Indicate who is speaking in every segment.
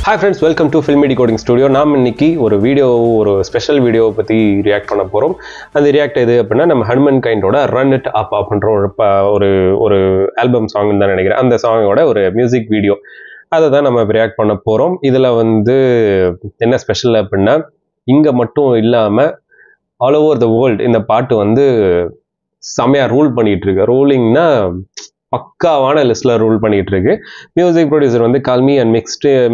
Speaker 1: Hi friends, welcome to Filmy Decoding Studio. நாம் இன்னைக்கு ஒரு ஸ்பெஷல் வீடியோ பற்றி ரியாக்ட் பண்ண போகிறோம். அந்த ரியாக்ட் எது அப்படின்னா நம்ம ஹனுமன் கைண்டோட ரன் இட் அப் அப்படின்ற ஒரு ஆல்பம் சாங் தான் நினைக்கிறேன். அந்த சாங்கோட ஒரு மியூசிக் வீடியோ அதை தான் நம்ம ரியாக்ட் பண்ண போகிறோம். இதில் என்ன ஸ்பெஷல் அப்படின்னா இங்கே மட்டும் இல்லாமல் ஆல் ஓவர் த வேர்ல்டு இந்த பாட்டு செமையாக ரூல் பண்ணிகிட்டு இருக்கு. ரூலிங்னா பக்காவான லிஸ்ட்டில் ரூல் பண்ணிகிட்டு இருக்கு. மியூசிக் ப்ரொடியூசர் கால்மி and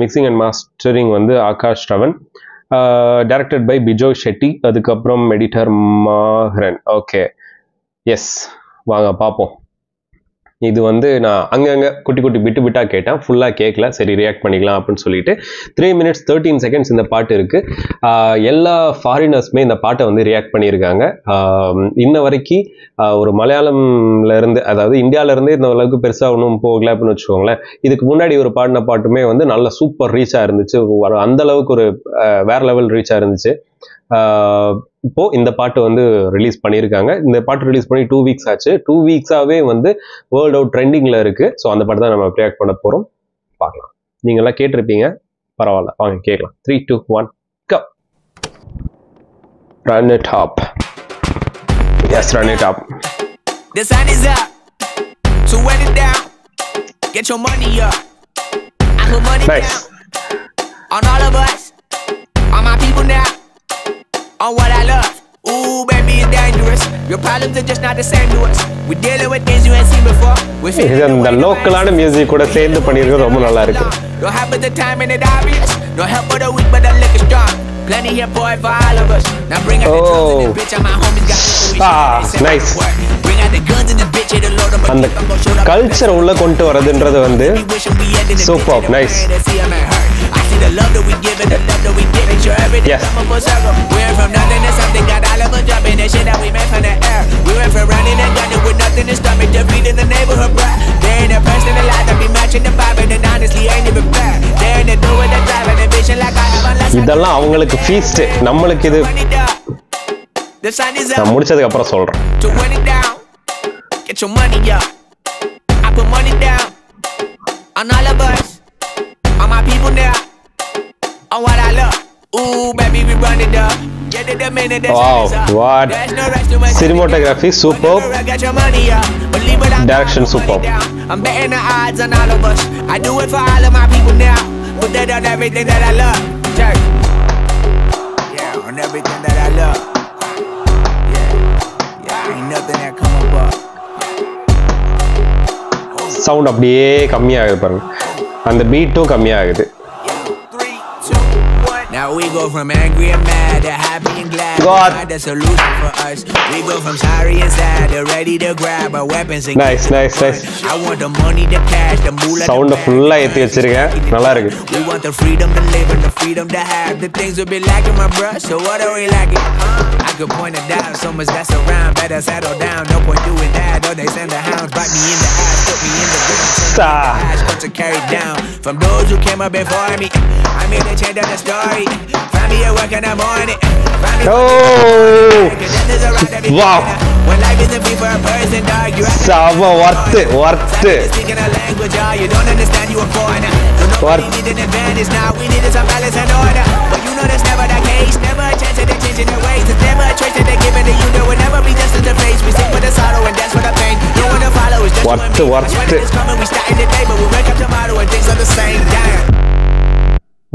Speaker 1: mixing and mastering Aakash Ravan. Directed by Bijoy Shetty. அதுக்கப்புறம் எடிட்டர் மாஹ்ரன். ஓகே, எஸ், வாங்க பார்ப்போம். இது நான் அங்கங்கே குட்டி குட்டி பிட்டாக கேட்டேன், ஃபுல்லாக கேட்கல. சரி, ரியாக்ட் பண்ணிக்கலாம் அப்படின்னு சொல்லிட்டு 3 minutes 13 seconds இந்த பாட்டு இருக்குது. எல்லா ஃபாரினர்ஸுமே இந்த பாட்டை ரியாக்ட் பண்ணியிருக்காங்க. இன்ன வரைக்கும் ஒரு மலையாளம்லேருந்து, அதாவது இந்தியாவிலேருந்து இந்த அளவுக்கு பெருசாக ஒன்றும் போகல அப்படின்னு வச்சுக்கோங்களேன். இதுக்கு முன்னாடி ஒரு பாடின பாட்டுமே நல்ல சூப்பர் ரீச்சாக இருந்துச்சு. அந்தளவுக்கு ஒரு வேற லெவல் ரீச்சாக இருந்துச்சு. இப்போ இந்த பாட்டு ரிலீஸ் பண்ணியிருக்காங்க. இந்த பாட்டு ரிலீஸ் பண்ணி 2 weeks ஆச்சு. 2 weeks-ஆவே வேர்ல்ட் அவுட் ட்ரெண்டிங்கில் இருக்கு. ஸோ அந்த பாட்டு தான் நம்ம ரியாக்ட் பண்ண போகிறோம். பார்க்கலாம். நீங்கள்லாம் கேட்டிருப்பீங்க, பரவாயில்ல, வாங்க கேட்கலாம். 3, 2, 1 go. Run it up. Yes, run it up.
Speaker 2: The sun is up, so wet it down. Get your money up. I put money
Speaker 1: nice.
Speaker 2: down on all of us, on my people now, on what I love. Ooh, baby, it's dangerous. Your problems are just not the same to us. We're dealing with things you ain't seen before.
Speaker 1: இந்த லோக்கலான music கூட சேர்ந்து பண்ணியிருக்கிறது ரொம்ப நல்லா இருக்கு.
Speaker 2: Don't have but the time and it obvious. No help for the weak, but the liquor strong. Plenty here for it for all of us. Now bring out the drugs in this bitch, and my homies got this.
Speaker 1: Nice.
Speaker 2: Bring out the guns in this bitch, it'll load them.
Speaker 1: அந்த culture உள்ள கொண்டு வரதுன்றது super. Nice.
Speaker 2: I see the love that we give and the love that we give. Make sure everything come up full circle. We're from nothing to something, got all of us jumping. That shit that we made from the air. We went from running and gunning with nothing to stop it. Just feeding the neighborhood, bruh. There ain't a person alive that be matching the vibe, and honestly ain't even fair. There ain't a do with the drive and the vision like I have unless
Speaker 1: இதெல்லாம் அவங்களுக்கு feast. நம்மளுக்கு இது
Speaker 2: the sun is up.
Speaker 1: நான் முடிச்சதுக்கு அப்புறம் சொல்றேன்.
Speaker 2: To win it down, get your money up. I put money down on all of us, on my people now, on what I love. Ooh, baby, we run it up. Get it the minute the sun is up.
Speaker 1: What?
Speaker 2: There's no rest to my
Speaker 1: cinematography superb.
Speaker 2: Get your money up. Believe it,
Speaker 1: Direction superb.
Speaker 2: I'm betting the odds on all of us. I do it for all of my people now. Put that on everything that I love. Check. Yeah, on everything that I love. Yeah, ain't nothing that come up.
Speaker 1: Sound அப்படியே கம்மியாகுது பாருங்க. அந்த பீட்டும் கம்மியாகுது.
Speaker 2: Now we go from angry and mad to happy and glad.
Speaker 1: God.
Speaker 2: The solution for us. We go from sorry and sad to ready to grab our weapons and
Speaker 1: nice.
Speaker 2: I want the money, the cash, the moolah.
Speaker 1: Sound ஃபுல்லா ஏத்தி வச்சிருக்கேன். நல்லா இருக்கு.
Speaker 2: We want the freedom to live and the freedom to have. The things will be lacking, my bruh. So what are we lacking? I could point it down. So much that's around. Better settle down. No point doing that. Or they send the hounds. Bite me in the ass. Put me in the ground. But to carry down from those who came up before me. I'm here to change up the story. Find me at work in the morning.
Speaker 1: Wow.
Speaker 2: When life isn't free for a person, dog, you're
Speaker 1: Sava worth.
Speaker 2: Speaking a language, you don't understand, you a foreigner.
Speaker 1: What?
Speaker 2: We needed an advantage, now we needed some balance and order. But you know that's never the case. Never a chance that they're changing their ways. There's never a choice that they're giving to you. There will never be just in the face. We sing for the sorrow and dance for the pain. No one to follow, it's just you and me.
Speaker 1: Worth.
Speaker 2: When it's coming, we starting today, but we wake up tomorrow and things are the same. Damn.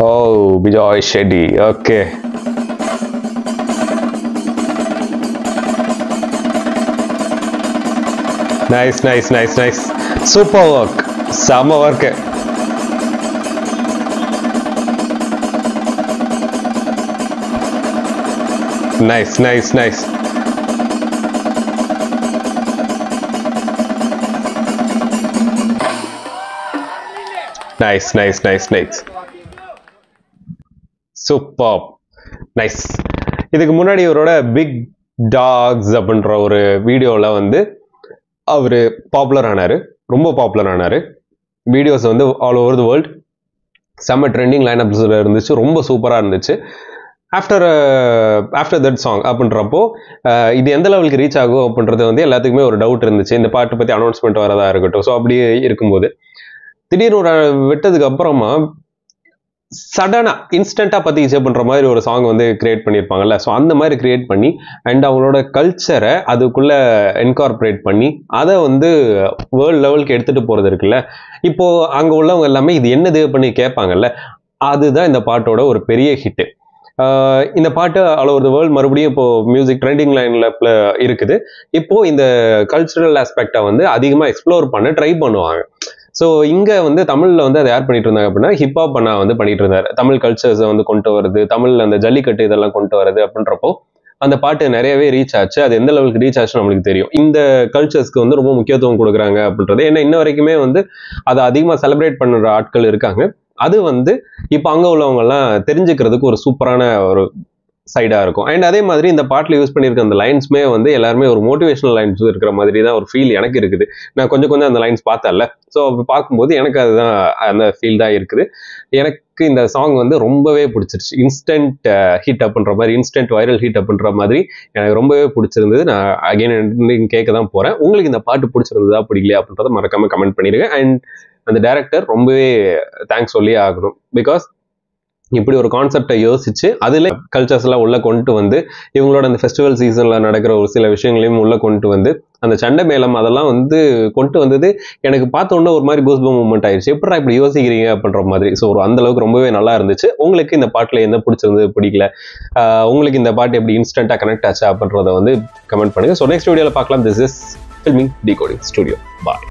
Speaker 1: Oh, Bijoy Shetty. Okay. Nice. Super work. Sama work. Nice. Nice. Superb. Nice. இதுக்கு முன்னாடி இவரோட big tax அப்படின்ற ஒரு வீடியோவில் அவர் popular ஆனார். ரொம்ப popular ஆனார். Videos all over the world செம்ம ட்ரெண்டிங் லைனப்ஸில் இருந்துச்சு. ரொம்ப சூப்பராக இருந்துச்சு. ஆஃப்டர் தட் சாங் அப்படின்றப்போ இது எந்த லெவலுக்கு ரீச் ஆகும் அப்படின்றது எல்லாத்துக்குமே ஒரு டவுட் இருந்துச்சு. இந்த பாட்டை பற்றி அனௌன்ஸ்மெண்ட் வரதா இருக்கட்டும். ஸோ அப்படியே இருக்கும்போது திடீர்னு விட்டதுக்கு அப்புறமா சடனாக இன்ஸ்டண்ட்டாக பற்றி பண்ணுற மாதிரி ஒரு சாங் வந்து கிரியேட் பண்ணியிருப்பாங்கல்ல. ஸோ அந்த மாதிரி கிரியேட் பண்ணி அண்ட் அவங்களோட கல்ச்சரை அதுக்குள்ளே இன்கார்பரேட் பண்ணி அதை வந்து வேர்ல்டு லெவலுக்கு எடுத்துகிட்டு போகிறது இருக்குல்ல. இப்போது அங்கே உள்ளவங்க எல்லாமே இது என்னது பண்ணி கேட்பாங்கல்ல, அதுதான் இந்த பாட்டோட ஒரு பெரிய ஹிட்டு. இந்த பாட்டு ஆல் ஓவர் த வேர்ல்டு மறுபடியும் இப்போ மியூசிக் ட்ரெண்டிங் லைனில் இருக்குது. இப்போ இந்த கல்ச்சுரல் ஆஸ்பெக்டை வந்து அதிகமாக எக்ஸ்ப்ளோர் பண்ண ட்ரை பண்ணுவாங்க. ஸோ இங்கே வந்து தமிழில் வந்து அதை யார் பண்ணிட்டு இருந்தாங்க அப்படின்னா ஹிப்ஹாப் பண்ணா வந்து பண்ணிட்டு இருந்தார். தமிழ் கல்ச்சர்ஸை வந்து கொண்டு வருது, தமிழ் அந்த ஜல்லிக்கட்டு இதெல்லாம் கொண்டு வருது அப்படின்றப்போ அந்த பாட்டு நிறையவே ரீச் ஆச்சு. அது எந்த லெவலுக்கு ரீச் ஆச்சுன்னு நம்மளுக்கு தெரியும். இந்த கல்ச்சர்ஸ்க்கு வந்து ரொம்ப முக்கியத்துவம் கொடுக்குறாங்க அப்படின்றது. ஏன்னா இன்ன வரைக்குமே வந்து அதை அதிகமாக செலிப்ரேட் பண்ணுற ஆட்கள் இருக்காங்க. அது வந்து இப்போ அங்கே உள்ளவங்கெல்லாம் தெரிஞ்சுக்கிறதுக்கு ஒரு சூப்பரான ஒரு சைடாக இருக்கும். அண்ட் அதே மாதிரி இந்த பாட்டில் யூஸ் பண்ணியிருக்க அந்த லைன்ஸுமே வந்து எல்லாருமே ஒரு மோட்டிவேஷனல் லைன்ஸ் இருக்கிற மாதிரி தான் ஒரு ஃபீல் எனக்கு இருக்குது. நான் கொஞ்சம் அந்த லைன்ஸ் பார்த்தேன்ல, ஸோ பார்க்கும்போது எனக்கு அதுதான் அந்த ஃபீல் தான் இருக்குது. எனக்கு இந்த சாங் வந்து ரொம்பவே பிடிச்சிருச்சு. இன்ஸ்டன்ட் ஹிட் அப்படின்ற மாதிரி, இன்ஸ்டன்ட் வைரல் ஹிட் அப்படின்ற மாதிரி எனக்கு ரொம்பவே பிடிச்சிருந்தது. நான் அகைன் கேட்க தான் போகிறேன். உங்களுக்கு இந்த பாட்டு பிடிச்சிருந்ததா பிடிக்கலையா அப்படின்றத மறக்காமல் கமெண்ட் பண்ணிடுங்க. அண்ட் அந்த டைரக்டர் ரொம்பவே தேங்க்ஸ் சொல்லியே ஆகணும். பிகாஸ் இப்படி ஒரு கான்செப்டை யோசிச்சு அதில் கல்ச்சர்ஸ் எல்லாம் உள்ள கொண்டு வந்து இவங்களோட அந்த ஃபெஸ்டிவல் சீசன்ல நடக்கிற ஒரு சில விஷயங்களையும் உள்ள கொண்டு வந்து அந்த சண்டை மேளம் அதெல்லாம் வந்து கொண்டு வந்தது எனக்கு பார்த்த உடனே ஒரு மாதிரி கூஸ்பம் மூமெண்ட் ஆயிடுச்சு. எப்படா இப்படி யோசிக்கிறீங்க அப்படின்ற மாதிரி. ஸோ அந்த அளவுக்கு ரொம்பவே நல்லா இருந்துச்சு. உங்களுக்கு இந்த பாட்டில் எந்த பிடிச்சிருந்து பிடிக்கல, உங்களுக்கு இந்த பாட்டு எப்படி இன்ஸ்டன்ட்டாக கனெக்ட் ஆச்சு அப்படின்றத வந்து கமெண்ட் பண்ணுங்க. ஸோ நெக்ஸ்ட் வீடியோவில் பார்க்கலாம். This is filming decoding studio. Bye.